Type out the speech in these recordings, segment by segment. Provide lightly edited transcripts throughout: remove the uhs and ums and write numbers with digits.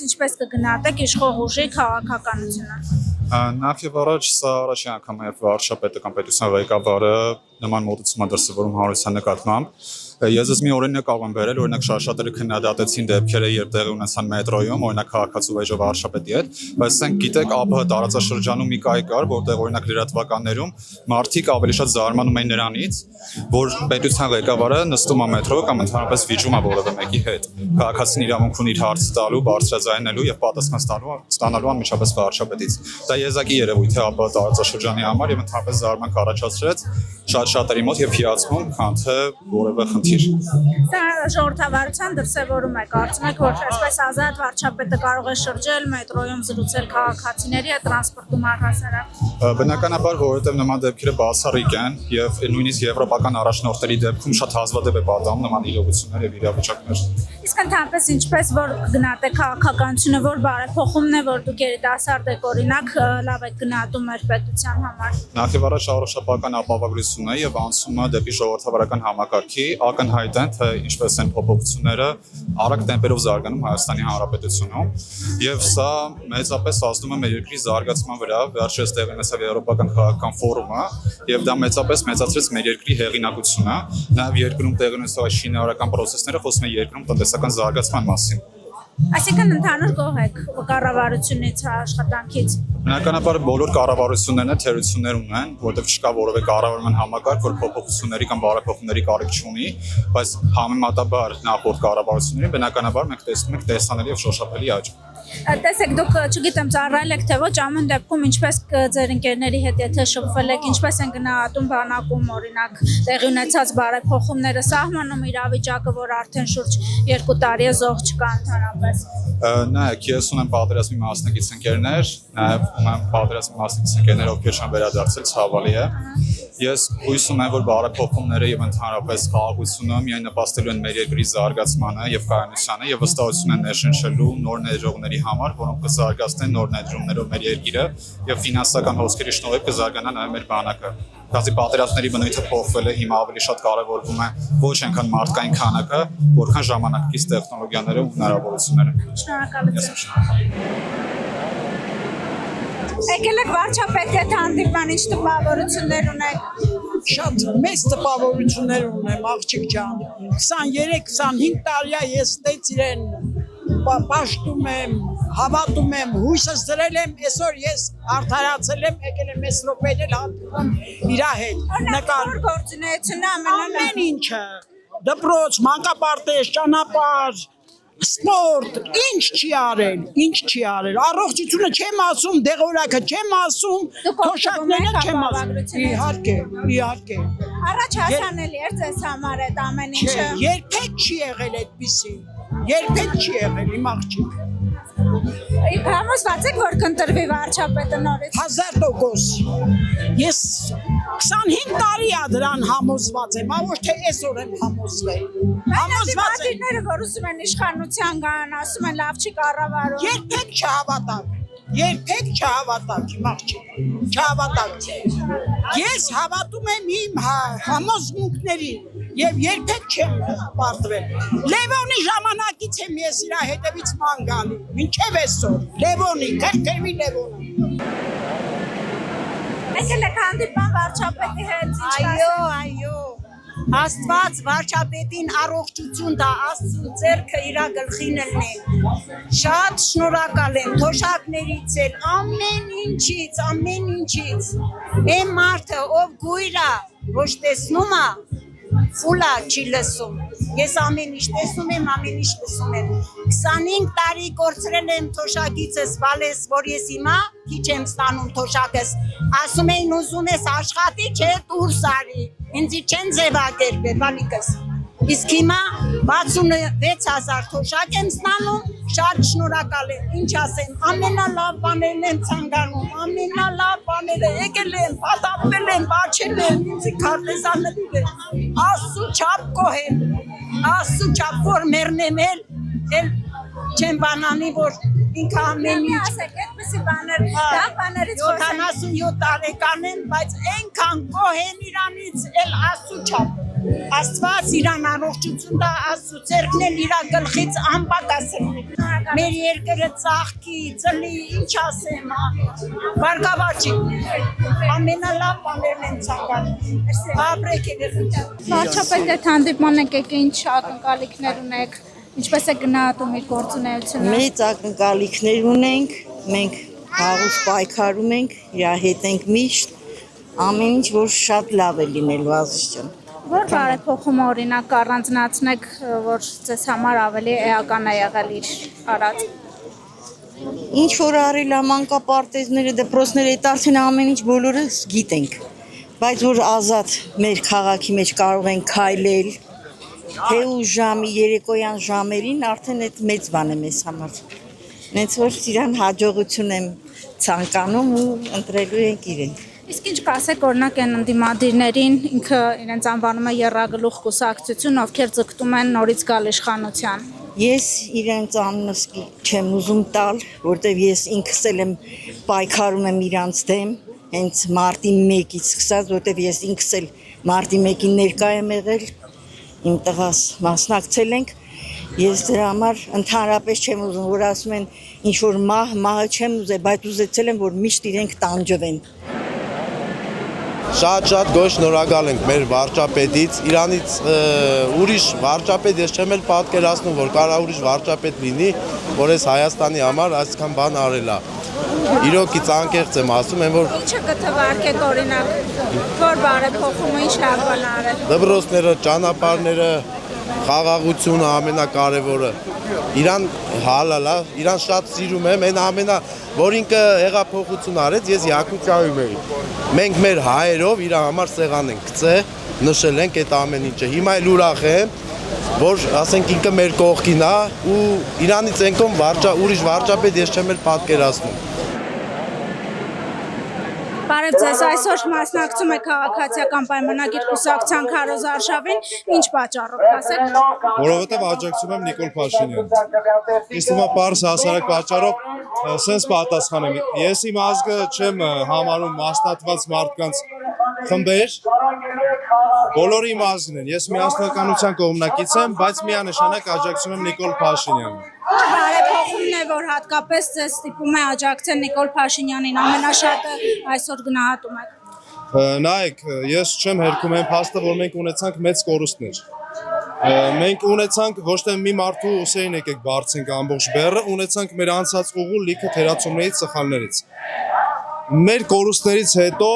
ինչպես կգնահատեք իշխող ուժի քաղաքականությունը։ Նախ եւ առաջ սա առաջին անգամ է վարչապետը կամ պետության ղեկավարը նման մոտեցում է դրսևորում հանրության նկատմամբ։ Ես մի օրինակ կարող եմ բերել, օրինակ շատերը քննադատեցին դեպքերը, երբ տեղի ունեցան մետրոյում, օրինակ քաղաքացու վեժով վարչապետի հետ, բայց ասենք գիտեք ԱԲՀ տարածաշրջանում մի կայք կար, որտեղ օրինակ լրատվականներում մարդիկ ավելի շատ զարմանում են նրանից, որ պետության ղեկավարը նստում է մետրո կամ ընդհանրապես վիճում է որևէ մեկի հետ։ Քաղաքացին իրավունք ունի իր հարցը տալու, բարձրաձայնելու եւ պատասխան ստանալու անմիջապես վարչապետից։ Դա եզակի երևույթ է ԱԲՀ տարածաշրջանի համար եւ ընդհանրապես զարմանք առաջացրեց շատերի մոտ եւ հիացում, քան թե որևէ խնդիր։ Սա ժողովրդավարության դրսևորում է, կարծում եք, որ այսպես ազատ վարչապետը կարող է շրջել մետրոյում զրուցել քաղաքացիների հետ, տրանսպորտում առհասարակ։ Բնականաբար, որովհետև նման դեպքերը բացառիկ են եւ նույնիսկ եվրոպական առաջնորդների դեպքում շատ հազվադեպ է պատահում նման իրողություններ եւ իրավիճակներ։ Իսկ ընդհանրապես ինչպես որ գնահատեք քաղաքականությունը, որ բարեփոխումն է, որ դուք երիտասարդ եք օրինակ լավ եք գնահատում մեր պետության համար։ Նախ եւ առաջ առողջապահական ապահովությունը եւ անցումը դեպի ժողովրդավարական համակարգի ակնհայտ են, թե ինչպես են փոփոխությունները արագ տեմպերով զարգանում Հայաստանի Հանրապետությունում եւ սա մեծապես ազդում է մեր երկրի զարգացման վրա։ Վերջերս տեղի ունեցավ Եվրոպական քաղաքական ֆորումը եւ դա մեծապես մեծացրեց մեր երկրի հեղինակությունը, նաեւ երկրում տեղի ունեցող շինարարական process-ները խոսում են երկրում տնտեսական զարգացման մասին։ Այսինքն ընդհանուր գոհ եք կառավարությունից, աշխատանքից։ Բնականաբար բոլոր կառավարություններն թերություններ ունեն, որտեղ չկա որևէ կառավարման համակարգ, որ փոփոխությունների կամ բարեփոխումների կարիք չունի, բայց համեմատաբար նախորդ կառավարություններին բնականաբար մենք տեսնում ենք տեսանելի եւ շոշափելի աճ։ Տեսեք, դուք չգիտեմ ծառայել եք թե ոչ, ամեն դեպքում ինչպես ձեր ընկերների հետ եթե շփվել եք, ինչպես են գնահատում բանակում օրինակ տեղի ունեցած բարեփոխումները, սահմանում իրավիճակը, որ արդեն շուրջ 2 տարի է զոհ չկա ընդհանրապես։ Նայեք, ես ունեմ պատերազմի մասնակից ընկերներ, նաև ունեմ պատերազմի մասնակից ընկերներ, ովքեր չեն վերադարձել, ցավալի է։ Ես հույս ունեմ, որ բարեփոխումները եւ ընդհանրապես խաղաղությունը միայն նպաստելու են մեր երկրի զարգացմանը եւ կայունությանը եւ վստահություն են ներշնչելու նոր ներդրողների համար, որոնք կզարգացնեն նոր ներդրումներով մեր երկիրը եւ ֆինանսական հոսքերի շնորհիվ կզարգանա նաեւ մեր բանակը։ Բացի պատերազմների բնույթը փոխվել է, հիմա ավելի շատ կարևորվում է ոչ այնքան մարդկային քանակը, որքան ժամանակակից տեխնոլոգիաները ու հնարավորությունները։ Շնորհակալություն։ Եկել եք վարչապետի հետ հանդիպման, ինչ տպավորություններ ունեք։ Շատ մեծ տպավորություններ ունեմ, աղջիկ ջան։ 23-25 տարի է ես դից իրեն պաշտում եմ, հավատում եմ, հույսս դրել եմ, այսօր ես արդարացել եմ, եկել եմ այս րոպեին էլ հանդիպում իր հետ։ Նկար գործունեությունը ամեն ինչը, դպրոց, մանկապարտեզ, ճանապարհ, սպորտ, ինչ չի արել, առողջությունը չեմ ասում, դեղորայքը չեմ ասում, թոշակները չեմ ասում, իհարկե։ Առաջ հասանելի էր ձեզ համար այդ ամեն ինչը։ Երբեք չի եղել այդպիսին, երբեք չի եղել իմ աղջիկ։ Համոզված եք, որ կընտրվի վարչապետը նորից։ 1000%։ Ես 25 տարի է դրան համոզված եմ, ոչ թե այսօր եմ համոզվել։ Համոզված եմ։ Որ ուզում են իշխանության գան, ասում են լավ չի կառավարում։ Երբեք չհավատակ, իմ աղջիկ, չհավատակ։ Ես հավատում եմ իմ համոզմունքներին եւ երբեք չեմ պարտվել։ Լևոնի ժամանակից եմ ես իր հետևից ման գալի, մինչեւ այսօր։ Լևոնի, քրքրվի Լևոնի։ Եկել եք հանդիպան վարչապետի հետ։ Այո։ Աստված վարչապետին առողջություն տա, Աստծո ձեռքը իր գլխին լնի։ Շատ շնորհակալ եմ թոշակներից էլ, ամեն ինչից։ Այն մարդը, ով գույր է, ոչ տեսնում է, խուլա չի լսում։ Ես ամեն ինչ տեսնում եմ, ամեն ինչ լսում եմ։ 25 տարի կորցրել եմ թոշակիցս, բալես, որ ես հիմա քիչ եմ ստանում թոշակս։ Ասում էին ուզում ես աշխատի, չէ, դուրս արի։ Ինձ չեն ձևակերպել, բալիկս։ Իսկ հիմա 66000 թոշակ եմ ստանում, շատ շնորհակալ եմ, ինչ ասեմ, ամենալավ բաներն եմ ցանկանում, ամենալավ բաները, եկել եմ, պատապվել եմ, բաչել եմ, ինձ քարտեզանների եմ, Աստծո չափ գոհ եմ, Աստծո չափ որ մեռնեմ էլ չեմ բանանի, որ ինքը ամեն ինչ։ Ասեք, այդպիսի բաներ, լավ բաներից խոսենք։ 77 տարեկան եմ, բայց այնքան գոհ եմ իրանից, էլ Աստծո չափ։ Աստված իրան առողջություն տա, Աստծո ձեռքն էլ իր գլխից անպակասելի։ Մեր երկրը ծաղկի, ծլի, ինչ ասեմ, բարգավաճի։ Ամենալավ բաներն են ցանկանում։ Ապրեք երեխեք։ Վարչապետ այդ հանդիպման եկեք ինչ ակնկալիքներ ունեք, ինչպես է գնահատում իր գործունեությունը։ Մեծ ակնկալիքներ ունենք, մենք հաղուց պայքարում ենք, իր հետ ենք միշտ, ամեն ինչ որ շատ լավ է լինելու Ազիզջան։ Որ բարեփոխում օրինակ առանձնացնեք, որ ձեզ համար ավելի էական է եղել իր արած։ Ինչ որ արել է մանկապարտեզները, դպրոցները, այդ արդեն ամեն ինչ բոլորս գիտենք, բայց որ ազատ մեր քաղաքի մեջ կարող են քայլել, թե ու ժամի երեկոյան ժամերին արդեն այդ մեծ բան է մեզ համար։ Նենց որ իրան հաջողություն եմ ցանկանում ու ընտրելու ենք իրեն։ Իսկ ինչ կասեք օրինակ այն ընդդիմադիրներին, ինքը իրենց անվանում է եռագլուխ կուսակցություն, ովքեր ձգտում են նորից գալ իշխանության։ Ես իրենց անունս չեմ ուզում տալ, որտեվ ես ինքս էլ եմ պայքարում եմ իրանց դեմ, հենց մարտի 1-ից սկսած, որտեվ ես ինքս էլ մարտի 1-ին ներկա եմ եղել, իմ տղաս մասնակցել ենք, ես դրա համար ընդհանրապես չեմ ուզում, որ ասում են ինչ որ մահը չեմ ուզել, բայց ուզեցել եմ, որ միշտ իրենք տանջվեն։ Շատ գոհ շնորհակալ ենք մեր վարչապետից, իրանից ուրիշ վարչապետ ես չեմ էլ պատկերացնում, որ կարա ուրիշ վարչապետ լինի, որ այս Հայաստանի համար այսքան բան արել է։ Իրոքից անկեղծ եմ ասում, որ Ինչը կթվարկեք օրինակ, որ բարեփոխումը ինչ լավ բան արել։ դպրոցները, ճանապարհները, խաղաղությունը ամենակարևորը։ Իրան հալալ է, իրան շատ սիրում եմ, այն ամենա, որ ինքը հեղափոխություն արեց, ես Յակուտիայում էի։ Մենք մեր հայերով իր համար սեղան ենք գցել, նշել ենք այդ ամեն ինչը։ Հիմա էլ ուրախ եմ, որ ասենք ինքը մեր կողքին է ու իրանից ենքոմ ուրիշ վարչապետ ես չեմ էլ պատկերացնում։ Բարև ձեզ, այսօր մասնակցում եք քաղաքացիական պայմանագիր կուսակցության Քարոզ Արշավին, ինչ պատճառով ասեք։ Որովհետև աջակցում եմ Նիկոլ Փաշինյանին։ Իսկ հիմա պարզ հասարակ պատճառով սենց պատասխանեմ։ Ես իմ ազգը չեմ համարում մասնատված մարդկանց խմբեր, բոլորը իմ ազգն են։ Ես միասնականության կողմնակից եմ, բայց միանշանակ աջակցում եմ Նիկոլ Փաշինյանին։ Բարեփոխումն է, որ հատկապես ձեզ ստիպում է աջակցել Նիկոլ Փաշինյանին, ամենաշատը այսօր գնահատում եք։ Նայեք, ես չեմ հերքում այն փաստը, որ մենք ունեցանք մեծ կորուստներ։ Մենք ունեցանք ոչ թե մի մարդու ուսերին եկեք բարձենք ամբողջ բեռը, ունեցանք մեր անցած ուղու լիքը թերացումներից, սխալներից։ Մեր կորուստներից հետո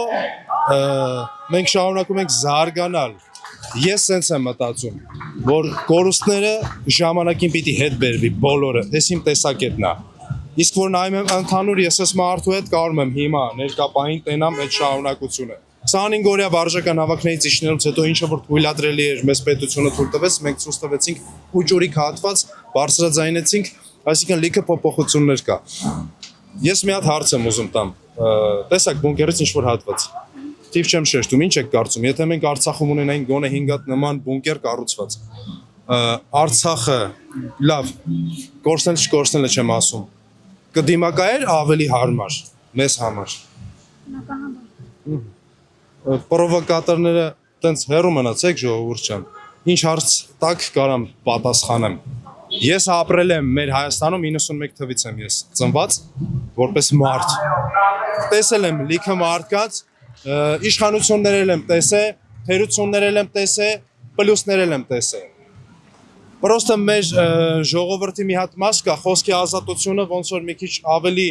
մենք շարունակում ենք զարգանալ։ Ես սենց եմ մտածում, որ կորուստները ժամանակին պիտի հետ բերվի բոլորը, ես իմ տեսակետն է։ Իսկ որ նայում եմ ընդհանուր ես ես մարդու հետ կարում եմ հիմա ներկապային տենամ այդ շարունակությունը։ 25 օրյա վարժական հավաքներից իջնելուց հետո ինչը որ թույլատրելի էր մեզ պետությունը թույլ տվեց, մենք ցույց տվեցինք ուճուրիկ հատված, բարձրաձայնեցինք, այսինքն լիքը փոփոխություններ կա։ Ես մի հատ հարց եմ ուզում տամ։ Տեսակ բունկերից ինչ որ հատված։ Թիվ չեմ շեշտում, ինչ եք կարծում, եթե մենք Արցախում ունենային գոնե 5 հատ նման բունկեր կառուցված։ Արցախը լավ, կորցնել չկորցնելը չեմ ասում։ Կդիմակայեր ավելի հարմար մեզ համար։ Պրովոկատորները տենց հեռու մնացեք ժողովուրդ ջան։ Ինչ հարց տակ կարամ պատասխանեմ։ Ես ապրել եմ մեր Հայաստանում 91 թվից եմ ես ծնված որպես մարդ։ Տեսել եմ լիքը մարդկանց, իշխանություններ եմ տեսել, թերություններ եմ տեսել, պլյուսներ եմ տեսել։ Պրոստը մեր ժողովրդի մի հատ մաս կա, խոսքի ազատությունը ոնց որ մի քիչ ավելի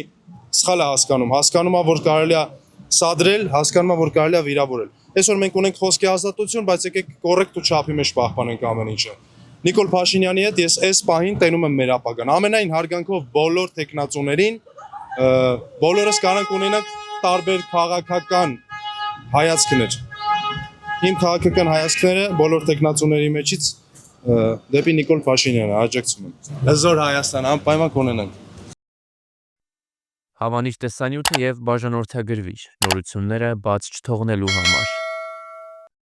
սխալ է հասկանում է, որ կարելի է սադրել, հասկանում է, որ կարելի է վիրավորել։ Այսօր մենք ունենք խոսքի ազատություն, բայց եկեք կոռեկտ ու չափի մեջ պահպանենք ամեն ինչը։ Նիկոլ Փաշինյանի հետ ես այս պահին տենում եմ մեր ապագան։ Ամենայն հարգանքով բոլոր տեխնացուներին, բոլորս կարանք ունենանք տարբեր քաղաքական հայացքներ։ Իմ քաղաքական հայացքները բոլոր տեխնացուների մեջից դեպի Նիկոլ Փաշինյանը աջակցում եմ։ Հզոր Հայաստան անպայման կունենանք։ Հավանիչ տեսանյութը եւ բաժանորդագրվիչ նորությունները բաց չթողնելու համար